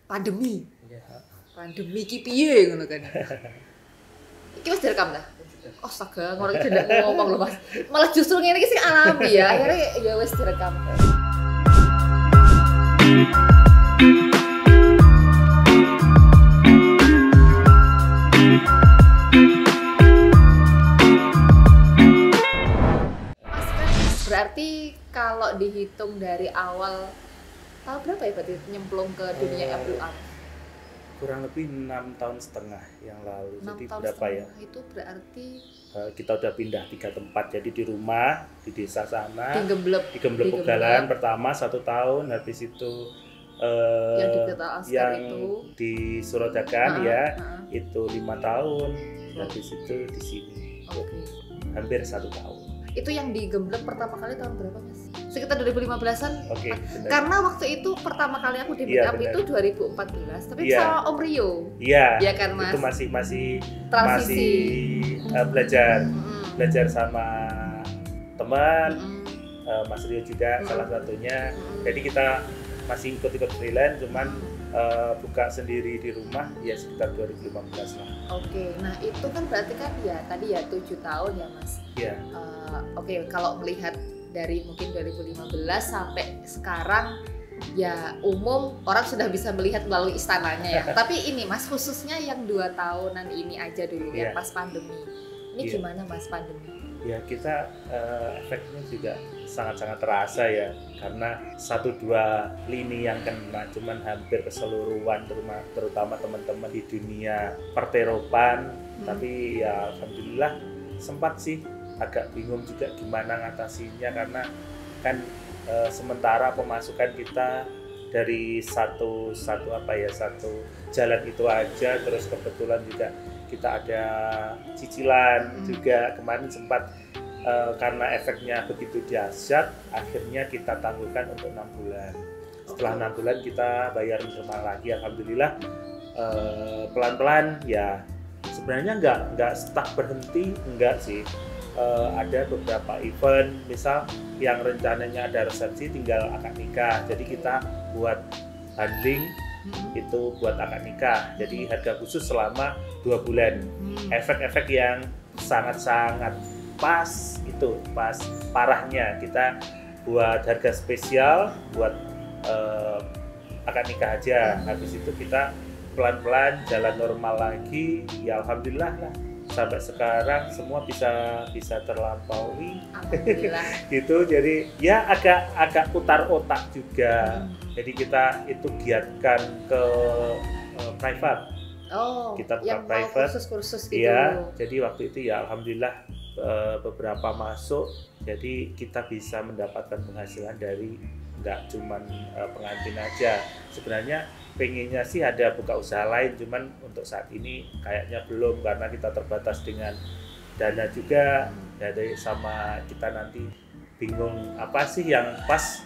pandemi. Iya. Pandemi ki piye ngono kan. Iki wis direkam ta? Astaga, ngono iki ndak ngomong lho, Mas. Malah justru ngene iki sing alami ya. Akhirnya ya wis direkam. Mas kan berarti kalau dihitung dari awal tahun berapa ya berarti nyemplung ke dunia FUA? Kurang lebih 6,5 tahun yang lalu. 6 Jadi tahun berapa ya? setengah itu berarti Kita udah pindah 3 tempat. Jadi di rumah di desa sana. di Gembleb Pegalan pertama 1 tahun, habis itu yang di Kota Asker yang itu di Suradakan itu 5 tahun, habis itu di sini Oke. hampir 1 tahun. Itu yang di Gembleb pertama kali tahun berapa, Mas? Sekitar 2015-an. Oke, benar. Karena waktu itu pertama kali aku di Iya, meetup benar. itu 2014, tapi Iya. sama Om Rio. Iya, Iya kan, Mas? itu masih Transisi. belajar sama teman, Mas Rio juga Mm-mm. salah satunya. Mm-mm. Jadi kita masih ikut freelance, cuman buka sendiri di rumah ya sekitar 2015 lah. Oke, nah itu kan berarti kan ya tadi ya 7 tahun ya, Mas. Iya. Oke, kalau melihat dari mungkin 2015 sampai sekarang ya umum orang sudah bisa melihat melalui istananya ya. Tapi ini Mas khususnya yang 2 tahunan ini aja dulu ya Iya. pas pandemi. Ini Iya. gimana Mas pandemi? Ya kita efeknya juga sangat-sangat terasa ya, karena 1-2 lini yang kena, cuman hampir keseluruhan terutama teman-teman di dunia perteropan. Tapi ya alhamdulillah sempat sih agak bingung juga gimana ngatasinya, karena kan sementara pemasukan kita dari satu jalan itu aja, terus kebetulan juga kita ada cicilan juga kemarin sempat karena efeknya begitu dahsyat, akhirnya kita tangguhkan untuk 6 bulan. Setelah 6 bulan kita bayar normal lagi, alhamdulillah. Pelan-pelan ya, sebenarnya nggak stuck berhenti, enggak sih. Ada beberapa event, misal yang rencananya ada resepsi tinggal akad nikah, jadi kita buat handling itu buat akad nikah, jadi harga khusus selama 2 bulan. Efek-efek yang sangat-sangat pas parahnya kita buat harga spesial buat akad nikah aja. Habis itu kita pelan-pelan jalan normal lagi, ya alhamdulillah lah sampai sekarang semua bisa terlampaui. Alhamdulillah. Gitu, jadi ya agak putar otak juga. Jadi kita itu giatkan ke private. Oh, Kita buka yang mau private. kursus-kursus gitu. Iya, jadi waktu itu ya alhamdulillah beberapa masuk, jadi kita bisa mendapatkan penghasilan dari nggak cuman pengantin aja. Sebenarnya pengennya sih ada buka usaha lain, cuman untuk saat ini kayaknya belum, karena kita terbatas dengan dana juga. Jadi sama kita nanti bingung apa sih yang pas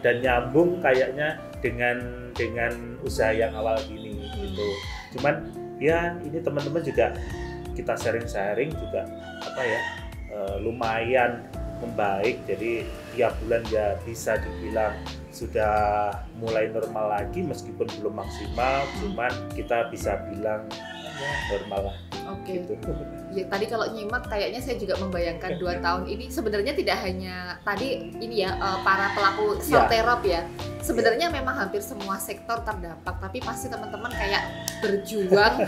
dan nyambung kayaknya dengan usaha yang awal gini gitu. Cuman ya ini teman-teman juga kita sharing juga lumayan membaik, jadi tiap bulan ya bisa dibilang sudah mulai normal lagi, meskipun belum maksimal, cuman kita bisa bilang ya normal lah. Oke. Gitu. Ya, tadi kalau nyimak kayaknya saya juga membayangkan 2 tahun ini sebenarnya tidak hanya tadi ini ya para pelaku self-terap ya. Sebenarnya memang hampir semua sektor terdampak, tapi pasti teman-teman kayak berjuang.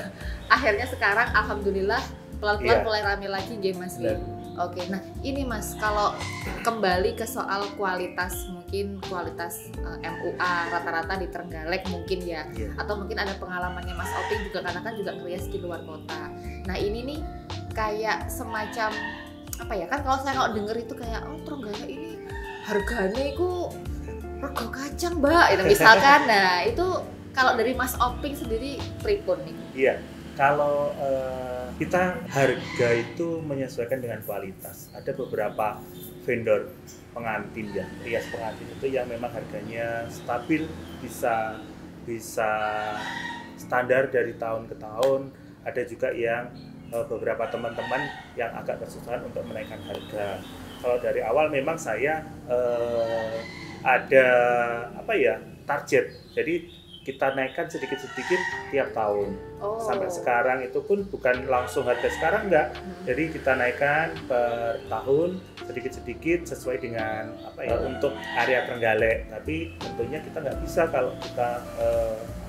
Akhirnya sekarang alhamdulillah pelan-pelan mulai rame lagi game Mas Lee. Oke, nah ini Mas, kalau kembali ke soal kualitas, mungkin kualitas MUA rata-rata di Trenggalek mungkin ya, atau mungkin ada pengalamannya Mas Oping juga karena kan juga ngerias di luar kota. Nah ini nih kayak semacam apa ya, kan kalau saya denger itu kayak Trenggalek ini harganya itu rego kacang mbak, itu misalkan. Nah itu kalau dari Mas Oping sendiri pripun nih? Iya. Kalau kita harga itu menyesuaikan dengan kualitas. Ada beberapa vendor pengantin ya, rias pengantin itu yang memang harganya stabil, bisa standar dari tahun ke tahun. Ada juga yang beberapa teman-teman yang agak kesusahan untuk menaikkan harga. Kalau dari awal memang saya ada target. Jadi kita naikkan sedikit-sedikit tiap tahun. Oh. Sampai sekarang itu pun bukan langsung harga sekarang, enggak. Jadi kita naikkan per tahun sedikit-sedikit sesuai dengan untuk area Trenggalek. Tapi tentunya kita nggak bisa kalau kita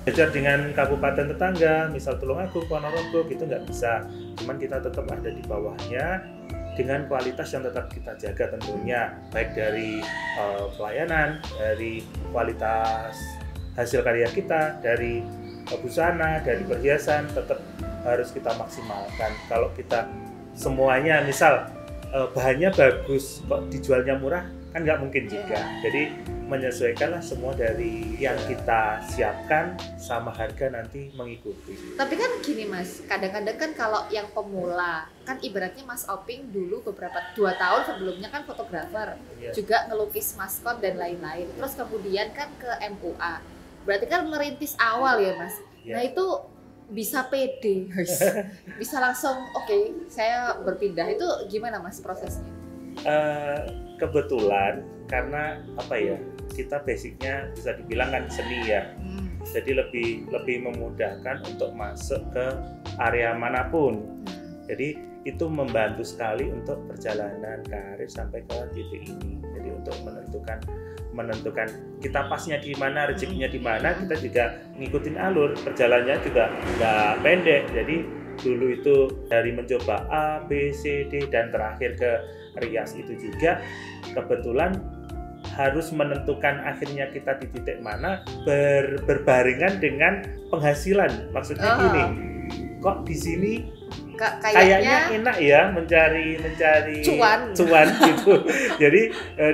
belajar dengan kabupaten tetangga, misal Tulungagung, Ponorogo, gitu nggak bisa. Cuman kita tetap ada di bawahnya dengan kualitas yang tetap kita jaga tentunya, baik dari pelayanan, dari kualitas hasil karya kita, dari busana, dari perhiasan, tetap harus kita maksimalkan. Kalau kita semuanya, misal bahannya bagus, kok dijualnya murah, kan nggak mungkin juga. Jadi menyesuaikanlah semua dari yang kita siapkan sama harga nanti mengikuti. Tapi kan gini Mas, kadang-kadang kan kalau yang pemula, kan ibaratnya Mas Oping dulu 2 tahun sebelumnya kan fotografer, juga ngelukis maskot dan lain-lain. Terus kemudian kan ke MUA, berarti kan merintis awal ya Mas. Nah itu bisa pede, bisa langsung oke, saya berpindah, itu gimana Mas prosesnya? Kebetulan karena kita basicnya bisa dibilang kan seni ya, jadi lebih memudahkan untuk masuk ke area manapun. Jadi itu membantu sekali untuk perjalanan karir sampai ke titik ini. Jadi untuk menentukan kita pasnya di mana, rezekinya di mana, kita juga ngikutin alur. Perjalanannya juga nggak pendek. Jadi dulu itu dari mencoba A, B, C, D dan terakhir ke rias itu juga kebetulan harus menentukan akhirnya kita di titik mana berbarengan dengan penghasilan. Maksudnya gini, kok di sini kayaknya enak ya mencari cuan gitu. Jadi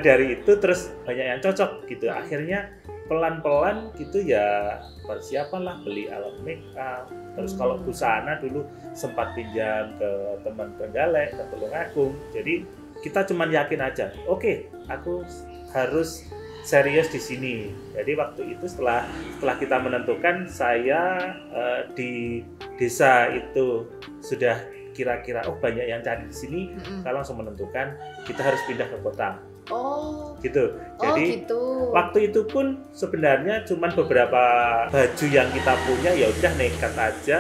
dari itu terus banyak yang cocok gitu. Akhirnya pelan-pelan gitu ya persiapan lah, beli alat make up. Terus kalau busana dulu sempat pinjam ke teman Trenggalek, ke Tulungagung. Jadi kita cuman yakin aja, oke, aku harus serius di sini. Jadi waktu itu setelah kita menentukan, saya di desa itu sudah kira-kira banyak yang cari di sini, kita langsung menentukan kita harus pindah ke kota. Gitu. Jadi waktu itu pun sebenarnya cuma beberapa baju yang kita punya, ya udah nekat aja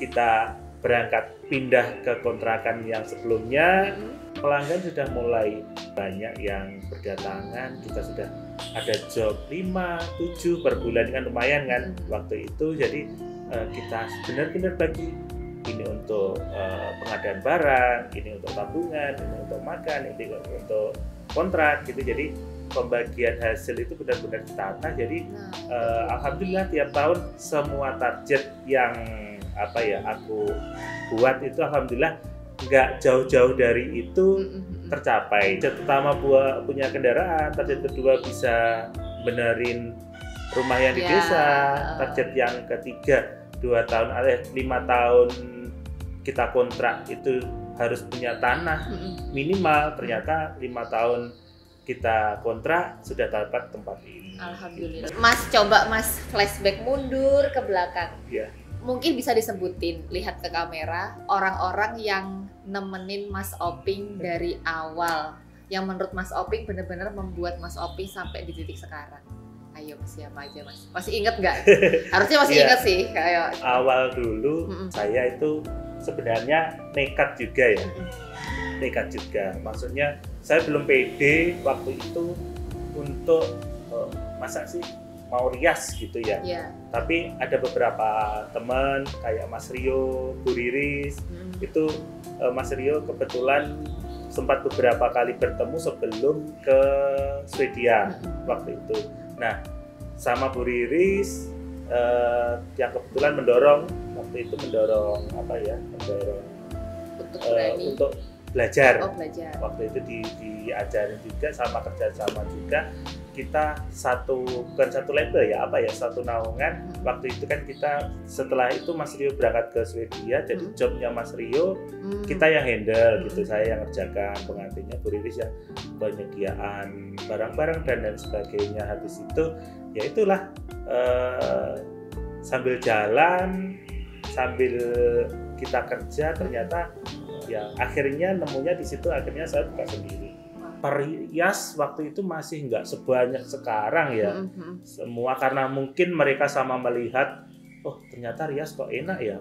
kita berangkat pindah ke kontrakan yang sebelumnya. Pelanggan sudah mulai banyak yang berdatangan, kita sudah ada job 5-7 per bulan, kan lumayan kan waktu itu. Jadi kita benar-benar bagi, ini untuk pengadaan barang, ini untuk tabungan, ini untuk makan, ini untuk kontrak gitu. Jadi pembagian hasil itu benar-benar ditata. Jadi alhamdulillah tiap tahun semua target yang aku buat itu alhamdulillah nggak jauh-jauh dari itu tercapai. Target pertama punya kendaraan, target kedua bisa benerin rumah yang di desa, target yang ketiga 5 tahun kita kontrak itu harus punya tanah minimal. Ternyata 5 tahun kita kontrak sudah dapat tempat ini. Alhamdulillah. Mas coba flashback mundur ke belakang. Mungkin bisa disebutin, lihat ke kamera, orang-orang yang nemenin Mas Oping dari awal, yang menurut Mas Oping benar-benar membuat Mas Oping sampai di titik sekarang. Ayo siapa aja Mas? Masih inget nggak? Harusnya masih inget sih. Ayo. Awal dulu saya itu sebenarnya nekat juga ya. Nekat juga. Maksudnya saya belum pede waktu itu untuk masa sih mau rias gitu ya. Tapi ada beberapa teman kayak Mas Rio, Bu Riris, itu Mas Rio kebetulan sempat beberapa kali bertemu sebelum ke Swedia waktu itu. Nah, sama Bu Riris yang kebetulan mendorong untuk belajar. Waktu itu diajarin juga, sama kerjasama juga. Kita bukan satu label satu naungan. Waktu itu kan kita setelah itu Mas Rio berangkat ke Swedia, jadi jobnya Mas Rio kita yang handle gitu, saya yang ngerjakan pengantinnya, Bu Riris yang penyediaan barang-barang dan lain sebagainya. Habis itu ya itulah sambil jalan, sambil kita kerja, ternyata ya akhirnya nemunya di situ, akhirnya saya buka sendiri. perias waktu itu masih nggak sebanyak sekarang ya. Semua karena mungkin mereka sama melihat, oh ternyata rias kok enak ya,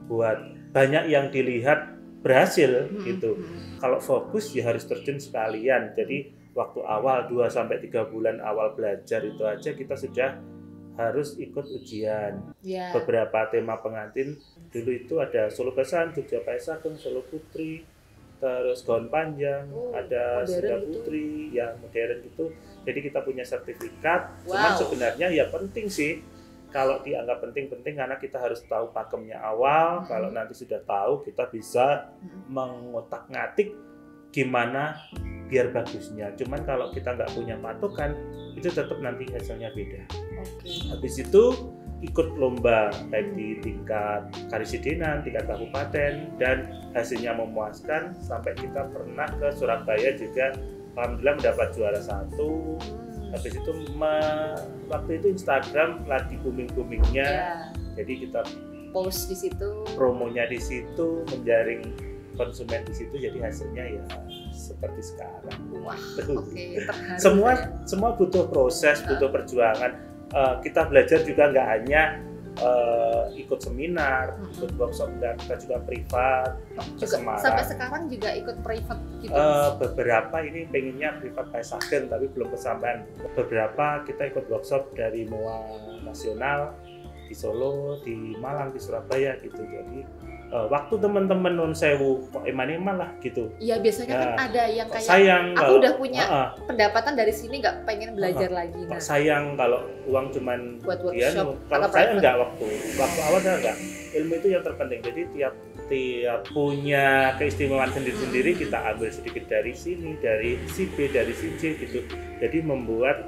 buat banyak yang dilihat berhasil gitu. Kalau fokus ya harus terjun sekalian. Jadi waktu awal 2-3 bulan awal belajar itu aja kita sudah harus ikut ujian. Beberapa tema pengantin dulu itu ada Solo Besan, Jogja Paesageng, Solo Putri, terus gaun panjang, ada Sunda Putri, yang modern gitu. Jadi kita punya sertifikat. Cuman sebenarnya ya penting sih. Kalau dianggap penting karena kita harus tahu pakemnya awal. Kalau nanti sudah tahu, kita bisa mengotak-ngatik gimana biar bagusnya. Cuman kalau kita nggak punya patokan, itu tetap nanti hasilnya beda. Habis itu ikut lomba baik di tingkat karisidenan, tingkat kabupaten, dan hasilnya memuaskan sampai kita pernah ke Surabaya juga, alhamdulillah mendapat juara 1. Habis itu waktu itu Instagram lagi booming-boomingnya, jadi kita post di situ, promonya di situ, menjaring konsumen di situ, jadi hasilnya ya seperti sekarang. Wah, semua butuh proses, butuh perjuangan. Kita belajar juga nggak hanya ikut seminar, ikut workshop, kita juga privat ke Semarang. Sampai sekarang juga ikut privat gitu. Beberapa ini pengennya privat Paesageng tapi belum kesampaian. Beberapa kita ikut workshop dari MOA nasional di Solo, di Malang, di Surabaya gitu. Jadi waktu teman-teman non sewu kok eman-eman lah gitu. Iya biasanya kan ada yang kayak sayang aku kalau, udah punya pendapatan dari sini nggak pengen belajar lagi. Nah. Sayang kalau uang cuman buat workshop. Kalau saya enggak waktu awal saya enggak. Ilmu itu yang terpenting. Jadi tiap punya keistimewaan sendiri-sendiri, kita ambil sedikit dari sini, dari si B, dari si C gitu. Jadi membuat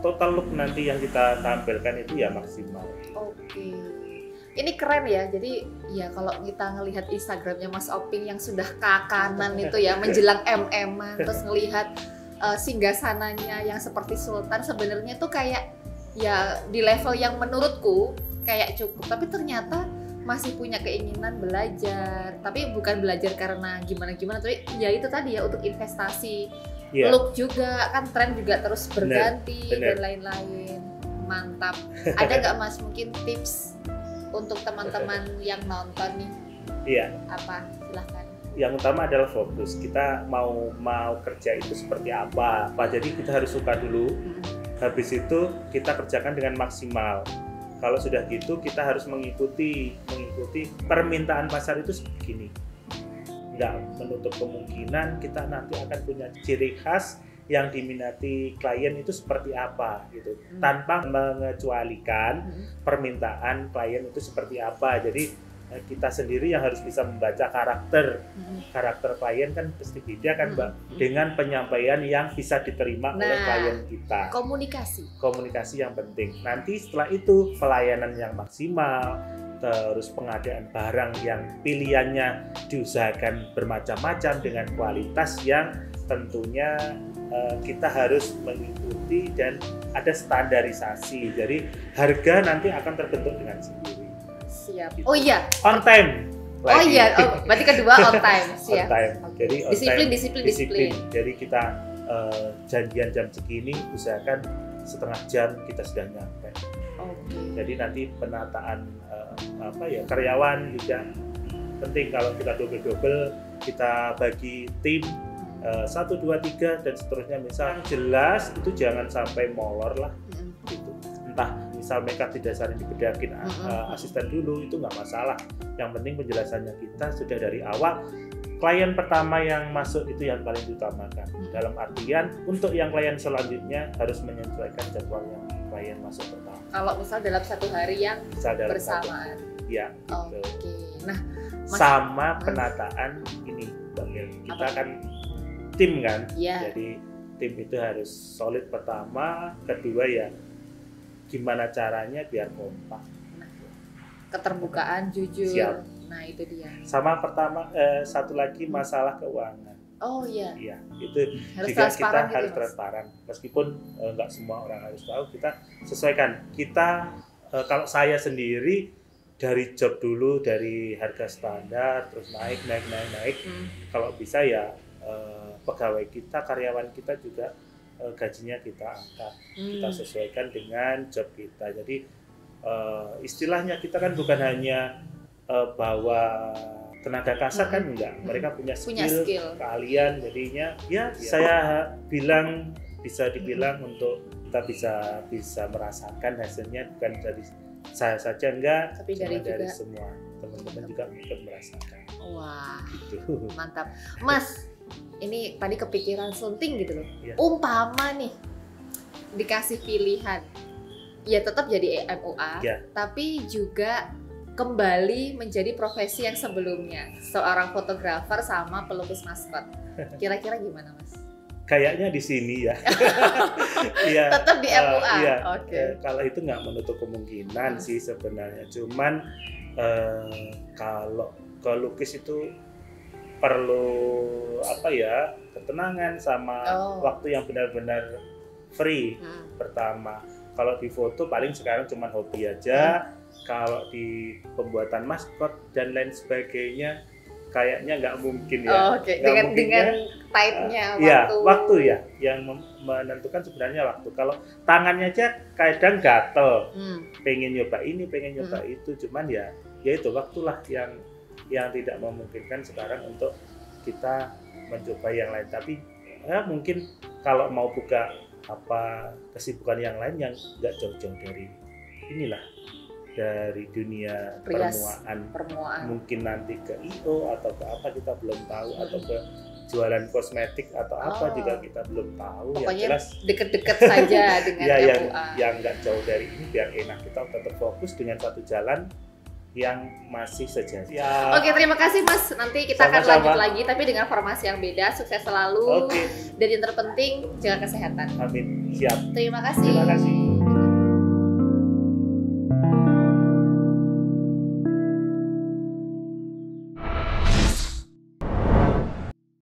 total look nanti yang kita tampilkan itu ya maksimal. Ini keren ya, jadi ya kalau kita ngelihat Instagramnya Mas Oping yang sudah ke kanan itu ya, menjelang MM-an, terus ngelihat singgasananya yang seperti Sultan, sebenarnya tuh kayak ya di level yang menurutku kayak cukup, tapi ternyata masih punya keinginan belajar, tapi bukan belajar karena gimana-gimana, tapi ya itu tadi ya untuk investasi, look juga, kan tren juga terus berganti dan lain-lain. Mantap. Ada nggak Mas mungkin tips untuk teman-teman yang nonton nih? Iya. Apa? Silahkan. Yang utama adalah fokus. Kita mau kerja itu seperti apa. Jadi kita harus suka dulu. Habis itu kita kerjakan dengan maksimal. Kalau sudah gitu kita harus mengikuti permintaan pasar itu segini. Nggak menutup kemungkinan kita nanti akan punya ciri khas yang diminati klien itu seperti apa gitu, tanpa mengecualikan permintaan klien itu seperti apa. Jadi kita sendiri yang harus bisa membaca karakter klien kan pasti beda kan Mbak, dengan penyampaian yang bisa diterima oleh klien kita. Komunikasi yang penting. Nanti setelah itu pelayanan yang maksimal, terus pengadaan barang yang pilihannya diusahakan bermacam-macam dengan kualitas yang tentunya kita harus mengikuti dan ada standarisasi. Jadi harga nanti akan terbentuk dengan sendiri. Siap. Gitu. Oh iya. On time. Oh iya. Oh, berarti kedua on time. Siap. On time. Jadi on disiplin. Jadi kita janjian jam segini, usahakan setengah jam kita sudah nyampe. Jadi nanti penataan karyawan juga penting. Kalau kita double kita bagi tim 1, 2, 3 dan seterusnya, misal jelas itu jangan sampai molor lah gitu. Entah misal makeup didasarin dibedakin asisten dulu, itu nggak masalah. Yang penting penjelasannya kita sudah dari awal. Klien pertama yang masuk itu yang paling diutamakan. Dalam artian untuk yang klien selanjutnya harus menyesuaikan jadwal yang klien masuk pertama. Kalau misal dalam satu hari yang bersamaan. Ya gitu. Nah, sama penataan ini Bang Yel. Kita kan tim kan, jadi tim itu harus solid pertama, kedua ya gimana caranya biar kompak. Keterbukaan, jujur. Siap. Nah itu dia. Sama pertama, satu lagi masalah keuangan. Oh iya. Iya, itu harus juga kita gitu, harus transparan. Meskipun nggak semua orang harus tahu, kita sesuaikan. Kita kalau saya sendiri dari job dulu, dari harga standar terus naik. Kalau bisa ya pegawai kita, karyawan kita juga gajinya kita angkat, kita sesuaikan dengan job kita. Jadi istilahnya kita kan bukan hanya bawa tenaga kasar kan enggak, mereka punya skill. Keahlian, jadinya ya saya bilang bisa dibilang untuk kita bisa merasakan hasilnya bukan dari saya saja enggak, tapi dari semua teman-teman juga ikut merasakan. Wah, gitu. Mantap, Mas. Ini tadi kepikiran sunting gitu loh. Ya. Umpama nih dikasih pilihan, ya tetap jadi MUA, ya, tapi juga kembali menjadi profesi yang sebelumnya, seorang fotografer sama pelukis maskot. Kira-kira gimana, Mas? Kayaknya di sini ya. Ya, tetap di MUA. Iya. Oke. Kalau itu nggak menutup kemungkinan sih sebenarnya. Cuman kalau lukis itu perlu ketenangan sama waktu yang benar-benar free. Pertama, kalau di foto paling sekarang cuma hobi aja. Kalau di pembuatan maskot dan lain sebagainya kayaknya nggak mungkin ya. Dengan tightnya waktu ya yang menentukan sebenarnya waktu. Kalau tangannya aja kadang gatel, pengen nyoba ini, pengen nyoba itu, cuman ya itu waktulah yang tidak memungkinkan sekarang untuk kita mencoba yang lain. Tapi mungkin kalau mau buka kesibukan yang lain yang nggak jauh-jauh dari dunia permuaan, mungkin nanti ke IO atau ke apa kita belum tahu, atau ke jualan kosmetik atau apa juga kita belum tahu. Pokoknya yang jelas deket-deket saja dengan MUA. yang nggak jauh dari ini biar enak, kita tetap fokus dengan satu jalan yang masih sejajar. Ya. Oke, terima kasih Mas. Nanti kita akan lanjut lagi tapi dengan formasi yang beda. Sukses selalu. Dan yang terpenting jaga kesehatan. Amin. Siap. Terima kasih. Terima kasih.